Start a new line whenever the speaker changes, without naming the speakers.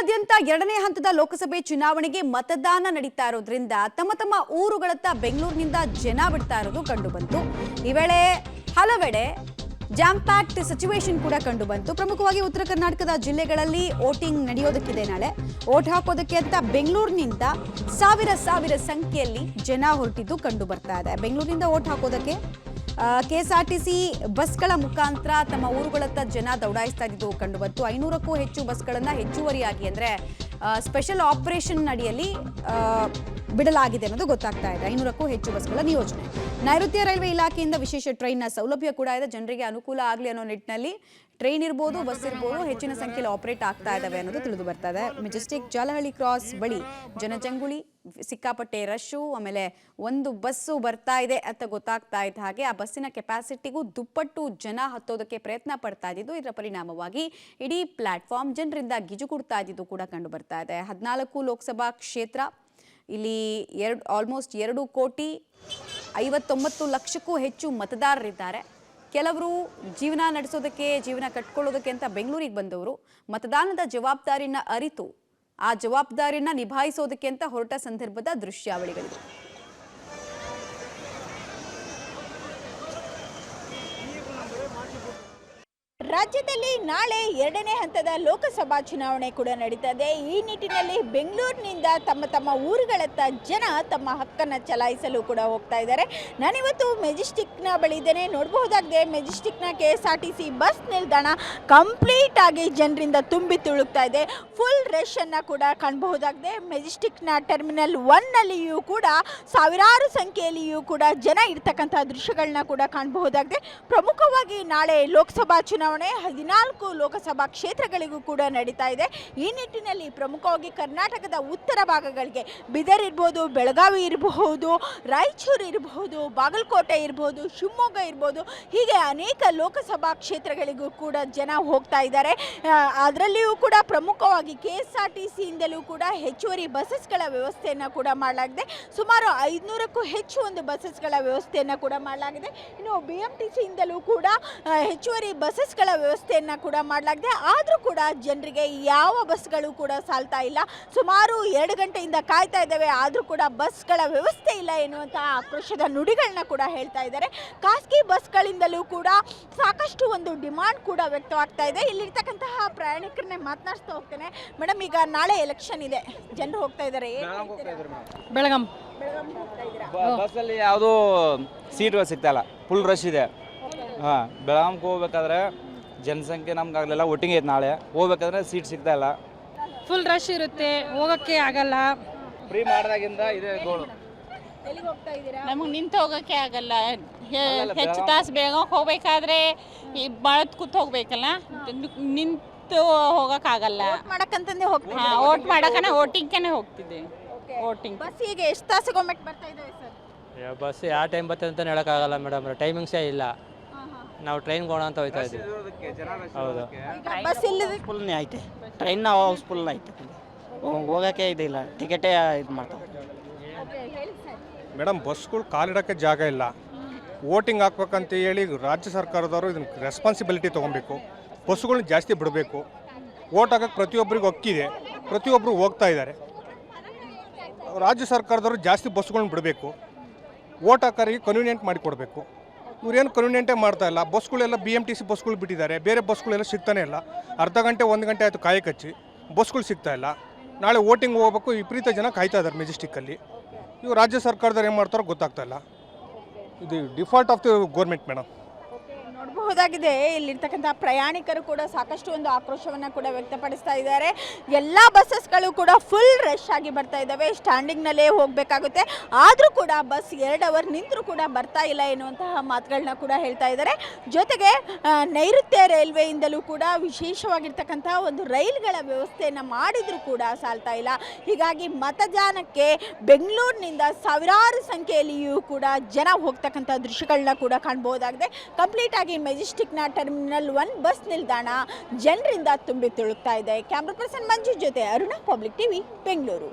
ರಾಜ್ಯಾದ್ಯಂತ ಎರಡನೇ ಹಂತದ ಲೋಕಸಭೆ ಚುನಾವಣೆಗೆ ಮತದಾನ ನಡೀತಾ ಇರೋದ್ರಿಂದ ತಮ್ಮ ತಮ್ಮ ಊರುಗಳತ್ತ ಬೆಂಗಳೂರಿನಿಂದ ಜನ ಬಿಡ್ತಾ ಇರೋದು ಕಂಡು ಬಂತು. ಈ ವೇಳೆ ಹಲವೆಡೆ ಜಾಮ್ ಪ್ಯಾಕ್ಡ್ ಸಿಚುವೇಶನ್ ಕೂಡ ಕಂಡು ಬಂತು. ಪ್ರಮುಖವಾಗಿ ಉತ್ತರ ಕರ್ನಾಟಕದ ಜಿಲ್ಲೆಗಳಲ್ಲಿ ವೋಟಿಂಗ್ ನಡೆಯೋದಕ್ಕಿದೆ. ನಾಳೆ ವೋಟ್ ಹಾಕೋದಕ್ಕೆ ಅಂತ ಬೆಂಗಳೂರಿನಿಂದ ಸಾವಿರ ಸಂಖ್ಯೆಯಲ್ಲಿ ಜನ ಹೊರಟಿದ್ದು ಕಂಡು ಬರ್ತಾ ಇದೆ. ಬೆಂಗಳೂರಿನಿಂದ ವೋಟ್ ಹಾಕೋದಕ್ಕೆ ಕೆಎಸ್ಆರ್ಟಿಸಿ ಬಸ್ಗಳ ಮುಖಾಂತರ ತಮ್ಮ ಊರುಗಳತ್ತ ಜನ ದೌಡಾಯಿಸ್ತಾ ಇದ್ದು ಕಂಡು ಬಂತು. 500ಕ್ಕೂ ಹೆಚ್ಚು ಬಸ್ಗಳನ್ನು ಹೆಚ್ಚುವರಿಯಾಗಿ ಅಂದರೆ ಸ್ಪೆಷಲ್ ಆಪರೇಷನ್ ಅಡಿಯಲ್ಲಿ ಬಿಡಲಾಗಿದೆ ಅನ್ನೋದು ಗೊತ್ತಾಗ್ತಾ ಇದೆ. 500ಕ್ಕೂ ಹೆಚ್ಚು ಬಸ್ಗಳ ನಿಯೋಜನೆ. ನೈಋತ್ಯ ರೈಲ್ವೆ ಇಲಾಖೆಯಿಂದ ವಿಶೇಷ ಟ್ರೈನ್ನ ಸೌಲಭ್ಯ ಕೂಡ ಇದೆ. ಜನರಿಗೆ ಅನುಕೂಲ ಆಗಲಿ ಅನ್ನೋ ನಿಟ್ಟಿನಲ್ಲಿ ಟ್ರೈನ್ ಇರ್ಬೋದು, ಬಸ್ ಇರ್ಬೋದು, ಹೆಚ್ಚಿನ ಸಂಖ್ಯೆಯಲ್ಲಿ ಆಪರೇಟ್ ಆಗ್ತಾ ಇದ್ದಾವೆ ಅನ್ನೋದು ತಿಳಿದು ಬರ್ತಾ ಇದೆ. ಮೆಜೆಸ್ಟಿಕ್ ಜಾಲಹಳ್ಳಿ ಕ್ರಾಸ್ ಬಳಿ ಜನಜಂಗುಳಿ, ಸಿಕ್ಕಾಪಟ್ಟೆ ರಶ್ಶು, ಆಮೇಲೆ ಒಂದು ಬಸ್ಸು ಬರ್ತಾ ಇದೆ ಅಂತ ಗೊತ್ತಾಗ್ತಾ ಇದ್ದ ಹಾಗೆ ಆ ಬಸ್ಸಿನ ಕೆಪಾಸಿಟಿಗೂ ದುಪ್ಪಟ್ಟು ಜನ ಹತ್ತೋದಕ್ಕೆ ಪ್ರಯತ್ನ ಪಡ್ತಾ ಇದ್ದಿದ್ದು. ಇದರ ಪರಿಣಾಮವಾಗಿ ಇಡೀ ಪ್ಲಾಟ್ಫಾರ್ಮ್ ಜನರಿಂದ ಗಿಜುಗುಡ್ತಾ ಇದ್ದಿದ್ದು ಕೂಡ ಕಂಡು ಬರ್ತಾ ಇದೆ. 14 ಲೋಕಸಭಾ ಕ್ಷೇತ್ರ, ಇಲ್ಲಿ ಆಲ್ಮೋಸ್ಟ್ 2,59,00,000ಕ್ಕೂ ಹೆಚ್ಚು ಮತದಾರರಿದ್ದಾರೆ. ಕೆಲವರು ಜೀವನ ನಡೆಸೋದಕ್ಕೆ, ಜೀವನ ಕಟ್ಕೊಳ್ಳೋದಕ್ಕೆ ಅಂತ ಬೆಂಗಳೂರಿಗೆ ಬಂದವರು ಮತದಾನದ ಜವಾಬ್ದಾರಿನ ಅರಿತು ಆ ಜವಾಬ್ದಾರಿನ ನಿಭಾಯಿಸೋದಕ್ಕೆ ಅಂತ ಹೊರಟ ಸಂದರ್ಭದ ದೃಶ್ಯಾವಳಿಗಳಿವೆ.
ರಾಜ್ಯದಲ್ಲಿ ನಾಳೆ ಎರಡನೇ ಹಂತದ ಲೋಕಸಭಾ ಚುನಾವಣೆ ಕೂಡ ನಡೀತದೆ. ಈ ನಿಟ್ಟಿನಲ್ಲಿ ಬೆಂಗಳೂರಿನಿಂದ ತಮ್ಮ ತಮ್ಮ ಊರುಗಳತ್ತ ಜನ ತಮ್ಮ ಹಕ್ಕನ್ನು ಚಲಾಯಿಸಲು ಕೂಡ ಹೋಗ್ತಾ ಇದ್ದಾರೆ. ನಾನಿವತ್ತು ಮೆಜೆಸ್ಟಿಕ್ನ ಬಳಿ ಇದ್ದೇನೆ. ನೋಡಬಹುದಾಗಿದೆ, ಮೆಜೆಸ್ಟಿಕ್ನ KSRTC ಬಸ್ ನಿಲ್ದಾಣ ಕಂಪ್ಲೀಟ್ ಆಗಿ ಜನರಿಂದ ತುಂಬಿ ತುಳುಕ್ತಾ ಇದೆ. ಫುಲ್ ರಶ್ ಅನ್ನು ಕೂಡ ಕಾಣಬಹುದಾಗಿದೆ. ಮೆಜೆಸ್ಟಿಕ್ನ ಟರ್ಮಿನಲ್ 1ನಲ್ಲಿಯೂ ಕೂಡ ಸಾವಿರಾರು ಸಂಖ್ಯೆಯಲ್ಲಿಯೂ ಕೂಡ ಜನ ಇರ್ತಕ್ಕಂಥ ದೃಶ್ಯಗಳನ್ನ ಕೂಡ ಕಾಣಬಹುದಾಗಿದೆ. ಪ್ರಮುಖವಾಗಿ ನಾಳೆ ಲೋಕಸಭಾ ಚುನಾವಣೆ 14 ಲೋಕಸಭಾ ಕ್ಷೇತ್ರಗಳಿಗೂ ಕೂಡ ನಡೀತಾ ಇದೆ. ಈ ನಿಟ್ಟಿನಲ್ಲಿ ಪ್ರಮುಖವಾಗಿ ಕರ್ನಾಟಕದ ಉತ್ತರ ಭಾಗಗಳಿಗೆ ಬೀದರ್ ಇರ್ಬೋದು, ಬೆಳಗಾವಿ ಇರಬಹುದು, ರಾಯಚೂರು ಇರಬಹುದು, ಬಾಗಲಕೋಟೆ ಇರಬಹುದು, ಶಿವಮೊಗ್ಗ ಇರ್ಬೋದು, ಹೀಗೆ ಅನೇಕ ಲೋಕಸಭಾ ಕ್ಷೇತ್ರಗಳಿಗೂ ಕೂಡ ಜನ ಹೋಗ್ತಾ ಇದ್ದಾರೆ. ಅದರಲ್ಲಿಯೂ ಕೂಡ ಪ್ರಮುಖವಾಗಿ KSRTCಯಿಂದಲೂ ಕೂಡ ಹೆಚ್ಚುವರಿ ಬಸ್ಸಸ್ಗಳ ವ್ಯವಸ್ಥೆಯನ್ನು ಕೂಡ ಮಾಡಲಾಗಿದೆ. ಸುಮಾರು 500ಕ್ಕೂ ಹೆಚ್ಚು ಒಂದು ಬಸ್ಸಸ್ಗಳ ವ್ಯವಸ್ಥೆಯನ್ನು ಕೂಡ ಮಾಡಲಾಗಿದೆ. ಇನ್ನು BMTCಯಿಂದಲೂ ಕೂಡ ಹೆಚ್ಚುವರಿ ಬಸ್ಸಸ್ಗಳ ವ್ಯವಸ್ಥೆಯನ್ನು ಕೂಡ ಮಾಡಲಾಗಿದೆ. ಆದರೂ ಕೂಡ ಜನರಿಗೆ ಯಾವ ಬಸ್ಗಳು ಕೂಡ ಸಾಲ್ತಾ ಇಲ್ಲ. ಸುಮಾರು 2 ಗಂಟೆಯಿಂದ ಕಾಯ್ತಾ ಇದ್ದಾವೆ, ಆದರೂ ಕೂಡ ಬಸ್ಗಳ ವ್ಯವಸ್ಥೆ ಇಲ್ಲ ಎನ್ನುವಂತಹ ಆಕ್ರೋಶದ ನುಡಿಗಳನ್ನ ಕೂಡ ಹೇಳ್ತಾ ಇದ್ದಾರೆ. ಖಾಸಗಿ ಬಸ್ಗಳಿಂದಲೂ ಕೂಡ ಸಾಕಷ್ಟು ಒಂದು ಡಿಮಾಂಡ್ ಕೂಡ ವ್ಯಕ್ತವಾಗ್ತಾ ಇದೆ. ಇಲ್ಲಿರ್ತಕ್ಕಂತಹ ಪ್ರಯಾಣಿಕರನ್ನೇ ಮಾತನಾಡಿಸ್ತಾ ಹೋಗ್ತೇನೆ. ಮೇಡಮ್, ಈಗ ನಾಳೆ ಎಲೆಕ್ಷನ್ ಇದೆ, ಜನರು ಹೋಗ್ತಾ ಇದ್ದಾರೆ.
ಬೆಳಗಾಂ
ಬಸ್ಸಲ್ಲಿ ಯಾವುದೂ ಸೀಟ್ಗಳು ಸಿಗ್ತಾ ಇಲ್ಲ, ಫುಲ್ ರಶ್ ಇದೆ. ಬೆಳಗಾಂಗೆ ಹೋಗ್ಬೇಕಾದ್ರೆ ಜನಸಂಖ್ಯೆ ನಮ್ಗೆ ಆಗಲಿಲ್ಲ. ಒಟ್ಟಿಗೆ ಐತೆ, ನಾಳೆ ಹೋಗ್ಬೇಕಾದ್ರೆ ಸೀಟ್ ಸಿಗ್ತಾ ಇಲ್ಲ,
ಫುಲ್ ರಶ್ ಇರುತ್ತೆ, ಹೋಗೋಕ್ಕೆ ಆಗಲ್ಲ.
ಫ್ರೀ ಮಾಡಿದಾಗಿಂದ ಇದೆ ಗೋಳು.
ನಮಗೆ ನಿಂತು ಹೋಗೋಕ್ಕೆ ಆಗಲ್ಲ. ಹೆಚ್ಚು ತಾಸು ಬೆಳಗಾಂಗೆ ಹೋಗ್ಬೇಕಾದ್ರೆ ಈ ಬಳತ್ ಕೂತ್ ಹೋಗ್ಬೇಕಲ್ಲ, ನಿಂತು ಹೋಗೋಕ್ಕಾಗಲ್ಲ.
ಮಾಡಕ್ಕಂತಂದೇ ಹೋಗ್ತೀವಿ.
ವೋಟ್ ಮಾಡೋಕೆ ವೋಟಿಂಗ್ಗೆ ಹೋಗ್ತಿದ್ದೆ. ವೋಟಿಂಗ್
ಬಸ್ ಈಗ ಎಷ್ಟು ತಾಸಿಗೊಮ್ಮೆ ಬರ್ತಾ ಇದ್ದಾವೆ ಸರ್?
ಬಸ್ ಯಾವ ಟೈಮ್ ಬರ್ತದೆ ಅಂತ ಹೇಳೋಕ್ಕಾಗಲ್ಲ ಮೇಡಮ್, ಟೈಮಿಂಗ್ಸೇ ಇಲ್ಲ. ನಾವು ಟ್ರೈನ್ ಹೋಗೋಣ ಅಂತ ಹೋಗ್ತಾ ಇದ್ದೀವಿ. ಹೌದು,
ಬಸ್ ಇಲ್ಲದೆ
ಫುಲ್ನೇ ಐತೆ, ಟ್ರೈನ್ ಹೌಸ್ಫುಲ್ ಐತೆ, ಹೋಗೋಕ್ಕೆ ಇದಿಲ್ಲ, ಟಿಕೆಟೇ ಇದು ಮಾಡ್ತಾರೆ
ಮೇಡಮ್. ಬಸ್ಗಳು ಕಾಲಿಡೋಕ್ಕೆ ಜಾಗ ಇಲ್ಲ. ವೋಟಿಂಗ್ ಹಾಕ್ಬೇಕಂತ ಹೇಳಿ ರಾಜ್ಯ ಸರ್ಕಾರದವರು ಇದನ್ನು ರೆಸ್ಪಾನ್ಸಿಬಿಲಿಟಿ ತೊಗೊಬೇಕು. ಬಸ್ಸುಗಳನ್ನ ಜಾಸ್ತಿ ಬಿಡಬೇಕು. ವೋಟ್ ಹಾಕೋಕ್ಕೆ ಪ್ರತಿಯೊಬ್ಬರಿಗೂ ಹಕ್ಕಿದೆ, ಪ್ರತಿಯೊಬ್ಬರು ಹೋಗ್ತಾ ಇದ್ದಾರೆ. ರಾಜ್ಯ ಸರ್ಕಾರದವರು ಜಾಸ್ತಿ ಬಸ್ಸುಗಳನ್ನ ಬಿಡಬೇಕು. ವೋಟ್ ಹಾಕೋರಿಗೆ ಕನ್ವೀನಿಯೆಂಟ್ ಮಾಡಿಕೊಡ್ಬೇಕು. ಇವ್ರೇನು ಕನ್ವೀನಿಯೆಂಟೇ ಮಾಡ್ತಾ ಇಲ್ಲ. ಬಸ್ಗಳೆಲ್ಲ BMTC ಬಸ್ಗಳು ಬಿಟ್ಟಿದ್ದಾರೆ, ಬೇರೆ ಬಸ್ಗಳೆಲ್ಲ ಸಿಗ್ತಾನೆ ಇಲ್ಲ. ಅರ್ಧ ಗಂಟೆ 1 ಗಂಟೆ ಆಯಿತು ಕಾಯಕಚ್ಚಿ, ಬಸ್ಗಳು ಸಿಗ್ತಾ ಇಲ್ಲ. ನಾಳೆ ವೋಟಿಂಗ್ ಹೋಗ್ಬೇಕು, ವಿಪರೀತ ಜನ ಕಾಯ್ತಾ ಇದ್ದಾರೆ ಮೆಜೆಸ್ಟಿಕ್ಕಲ್ಲಿ. ಇವು ರಾಜ್ಯ ಸರ್ಕಾರದವ್ರು ಏನು ಮಾಡ್ತಾರೋ ಗೊತ್ತಾಗ್ತಾ ಇಲ್ಲ. ಇದು default of the government madam.
ನೋಡಬಹುದಾಗಿದೆ, ಇಲ್ಲಿರ್ತಕ್ಕಂಥ ಪ್ರಯಾಣಿಕರು ಕೂಡ ಸಾಕಷ್ಟು ಒಂದು ಆಕ್ರೋಶವನ್ನು ಕೂಡ ವ್ಯಕ್ತಪಡಿಸ್ತಾ ಇದ್ದಾರೆ. ಎಲ್ಲ ಬಸ್ಸಸ್ಗಳು ಕೂಡ ಫುಲ್ ರಶ್ ಆಗಿ ಬರ್ತಾ ಇದ್ದಾವೆ. ಸ್ಟ್ಯಾಂಡಿಂಗ್ನಲ್ಲೇ ಹೋಗಬೇಕಾಗುತ್ತೆ, ಆದರೂ ಕೂಡ ಬಸ್ 2 ಅವರ್ ನಿಂತರೂ ಕೂಡ ಬರ್ತಾ ಇಲ್ಲ ಎನ್ನುವಂತಹ ಮಾತುಗಳನ್ನ ಕೂಡ ಹೇಳ್ತಾ ಇದ್ದಾರೆ. ಜೊತೆಗೆ ನೈಋತ್ಯ ರೈಲ್ವೆಯಿಂದಲೂ ಕೂಡ ವಿಶೇಷವಾಗಿರ್ತಕ್ಕಂಥ ಒಂದು ರೈಲ್ಗಳ ವ್ಯವಸ್ಥೆಯನ್ನು ಮಾಡಿದರೂ ಕೂಡ ಸಾಲ್ತಾ ಇಲ್ಲ. ಹೀಗಾಗಿ ಮತದಾನಕ್ಕೆ ಬೆಂಗಳೂರಿನಿಂದ ಸಾವಿರಾರು ಸಂಖ್ಯೆಯಲ್ಲಿಯೂ ಕೂಡ ಜನ ಹೋಗ್ತಕ್ಕಂಥ ದೃಶ್ಯಗಳನ್ನ ಕೂಡ ಕಾಣಬಹುದಾಗಿದೆ. ಕಂಪ್ಲೀಟ್ ಆಗಿ ಮೆಜೆಸ್ಟಿಕ್ನ ಟರ್ಮಿನಲ್ 1 ಬಸ್ ನಿಲ್ದಾಣ ಜನರಿಂದ ತುಂಬಿ ತುಳುಕ್ತಾ ಇದೆ. ಕ್ಯಾಮ್ರಾ ಪರ್ಸನ್ ಮಂಜು ಜೊತೆ ಅರುಣ, ಪಬ್ಲಿಕ್ ಟಿವಿ, ಬೆಂಗಳೂರು.